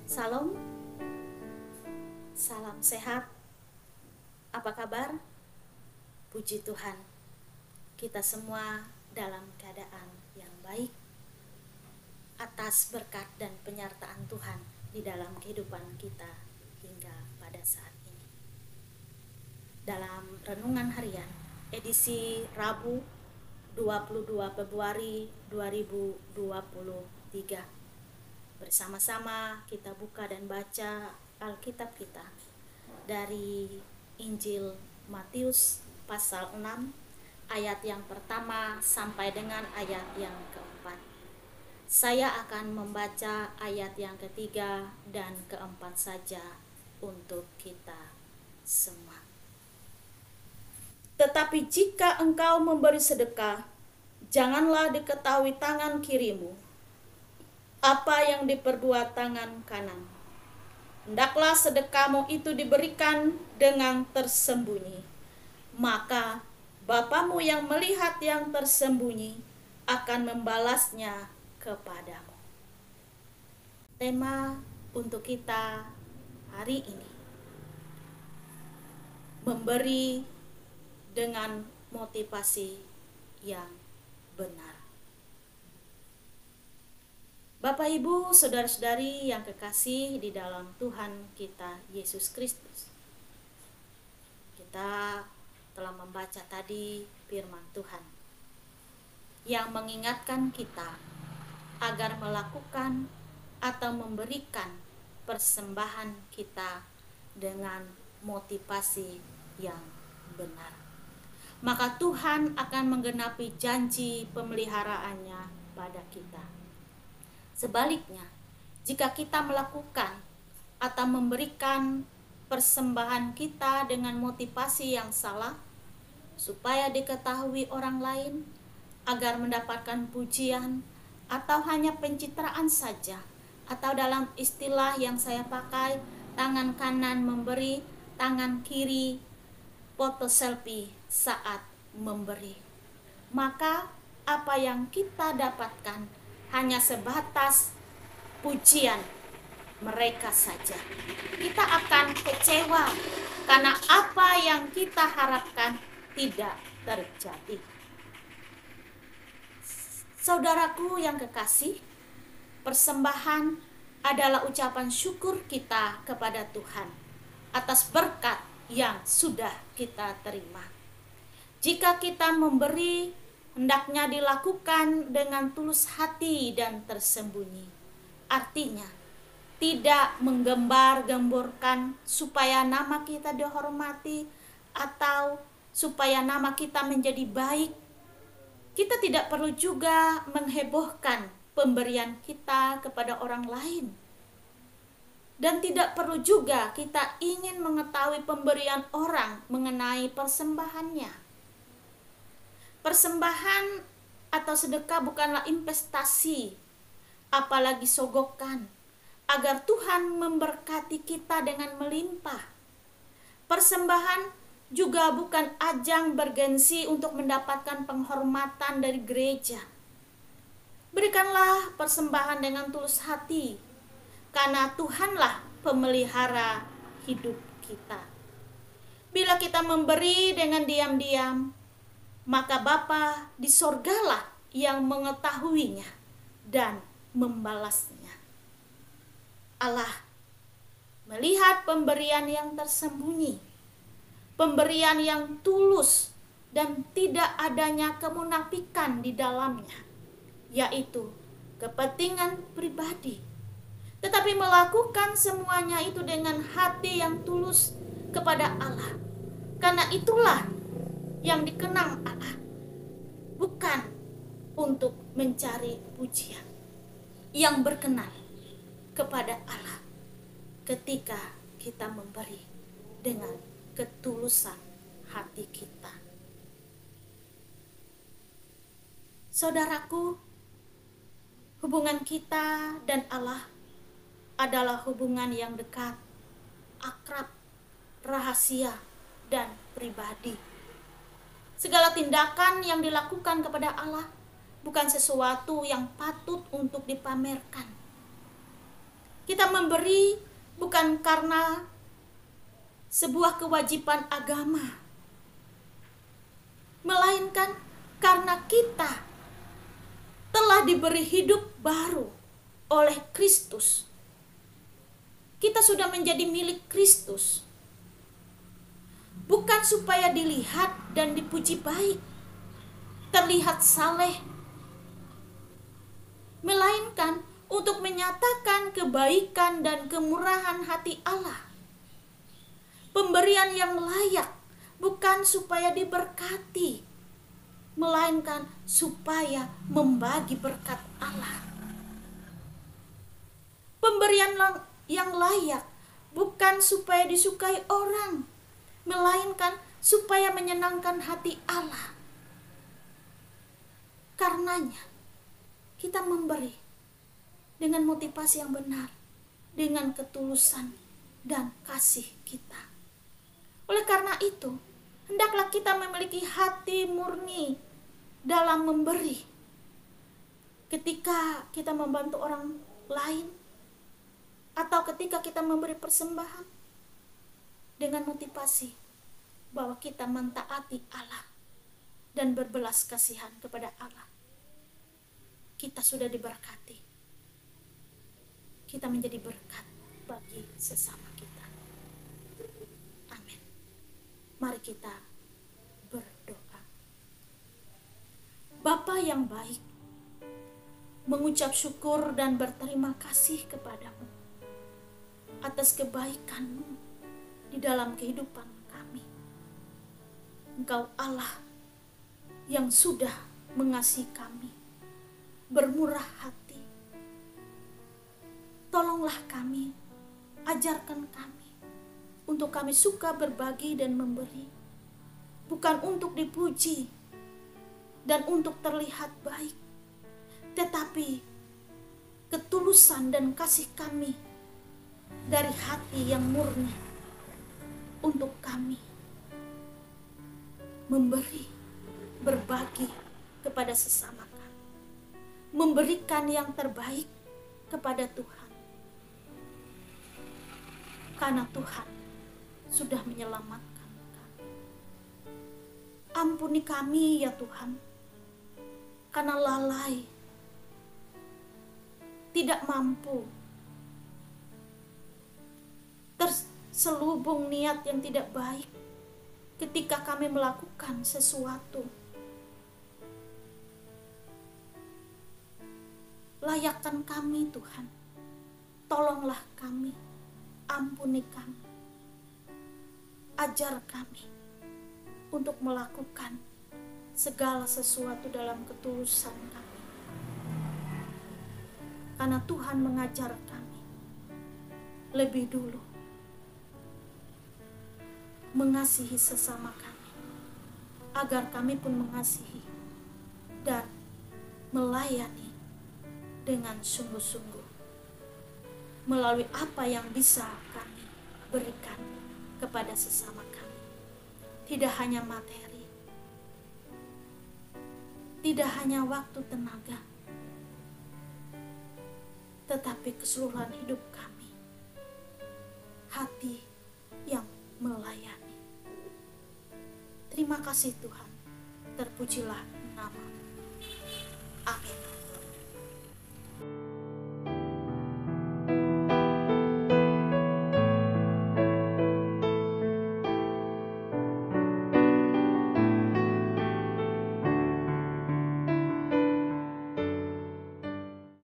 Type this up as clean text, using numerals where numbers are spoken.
Salam, salam sehat. Apa kabar? Puji Tuhan, kita semua dalam keadaan yang baik atas berkat dan penyertaan Tuhan di dalam kehidupan kita hingga pada saat ini. Dalam renungan harian edisi Rabu 22 Februari 2023, bersama-sama kita buka dan baca Alkitab kita dari Injil Matius pasal 6 ayat yang pertama sampai dengan ayat yang keempat. Saya akan membaca ayat yang ketiga dan keempat saja untuk kita semua. Tetapi jika engkau memberi sedekah, janganlah diketahui tangan kirimu apa yang diperbuat tangan kanan. Hendaklah sedekahmu itu diberikan dengan tersembunyi, maka Bapamu yang melihat yang tersembunyi akan membalasnya kepadamu. Tema untuk kita hari ini, memberi dengan motivasi yang benar. Bapak, Ibu, saudara-saudari yang kekasih di dalam Tuhan kita Yesus Kristus, kita telah membaca tadi firman Tuhan yang mengingatkan kita agar melakukan atau memberikan persembahan kita dengan motivasi yang benar. Maka Tuhan akan menggenapi janji pemeliharaannya pada kita. Sebaliknya, jika kita melakukan atau memberikan persembahan kita dengan motivasi yang salah, supaya diketahui orang lain, agar mendapatkan pujian, atau hanya pencitraan saja, atau dalam istilah yang saya pakai, tangan kanan memberi, tangan kiri foto selfie saat memberi, maka apa yang kita dapatkan hanya sebatas pujian mereka saja. Kita akan kecewa karena apa yang kita harapkan tidak terjadi. Saudaraku yang kekasih, persembahan adalah ucapan syukur kita kepada Tuhan atas berkat yang sudah kita terima. Jika kita memberi, hendaknya dilakukan dengan tulus hati dan tersembunyi. Artinya, tidak menggembar-gemborkan supaya nama kita dihormati atau supaya nama kita menjadi baik. Kita tidak perlu juga menghebohkan pemberian kita kepada orang lain. Dan tidak perlu juga kita ingin mengetahui pemberian orang mengenai persembahannya. Persembahan atau sedekah bukanlah investasi, apalagi sogokan, agar Tuhan memberkati kita dengan melimpah. Persembahan juga bukan ajang bergengsi untuk mendapatkan penghormatan dari gereja. Berikanlah persembahan dengan tulus hati, karena Tuhanlah pemelihara hidup kita. Bila kita memberi dengan diam-diam, maka Bapa di sorgalah yang mengetahuinya dan membalasnya. Allah melihat pemberian yang tersembunyi, pemberian yang tulus dan tidak adanya kemunafikan di dalamnya, yaitu kepentingan pribadi, tetapi melakukan semuanya itu dengan hati yang tulus kepada Allah. Karena itulah yang dikenang Allah, bukan untuk mencari pujian, yang berkenan kepada Allah ketika kita memberi dengan ketulusan hati kita. Saudaraku, hubungan kita dan Allah adalah hubungan yang dekat, akrab, rahasia, dan pribadi. Segala tindakan yang dilakukan kepada Allah bukan sesuatu yang patut untuk dipamerkan. Kita memberi bukan karena sebuah kewajiban agama, melainkan karena kita telah diberi hidup baru oleh Kristus. Kita sudah menjadi milik Kristus. Bukan supaya dilihat dan dipuji baik, terlihat saleh, melainkan untuk menyatakan kebaikan dan kemurahan hati Allah. Pemberian yang layak bukan supaya diberkati, melainkan supaya membagi berkat Allah. Pemberian yang layak bukan supaya disukai orang, melainkan supaya menyenangkan hati Allah. Karenanya, kita memberi dengan motivasi yang benar, dengan ketulusan dan kasih kita. Oleh karena itu, hendaklah kita memiliki hati murni dalam memberi. Ketika kita membantu orang lain, atau ketika kita memberi persembahan, dengan motivasi bahwa kita mentaati Allah dan berbelas kasihan kepada Allah. Kita sudah diberkati. Kita menjadi berkat bagi sesama kita. Amin. Mari kita berdoa. Bapa yang baik, mengucap syukur dan berterima kasih kepadamu atas kebaikan-Mu di dalam kehidupan kami. Engkau Allah yang sudah mengasihi kami, bermurah hati. Tolonglah kami, ajarkan kami untuk kami suka berbagi dan memberi, bukan untuk dipuji dan untuk terlihat baik, tetapi ketulusan dan kasih kami dari hati yang murni untuk kami memberi, berbagi kepada sesama kami, memberikan yang terbaik kepada Tuhan. Karena Tuhan sudah menyelamatkan kami. Ampuni kami ya Tuhan, karena lalai, tidak mampu, terselubung niat yang tidak baik ketika kami melakukan sesuatu. Layakkan kami Tuhan, tolonglah kami, ampuni kami, ajar kami untuk melakukan segala sesuatu dalam ketulusan kami. Karena Tuhan mengajar kami lebih dulu mengasihi sesama kami, agar kami pun mengasihi dan melayani dengan sungguh-sungguh melalui apa yang bisa kami berikan kepada sesama kami. Tidak hanya materi, tidak hanya waktu tenaga, tetapi keseluruhan hidup kami, hati yang melayani. Terima kasih Tuhan, terpujilah nama-Mu. Amin.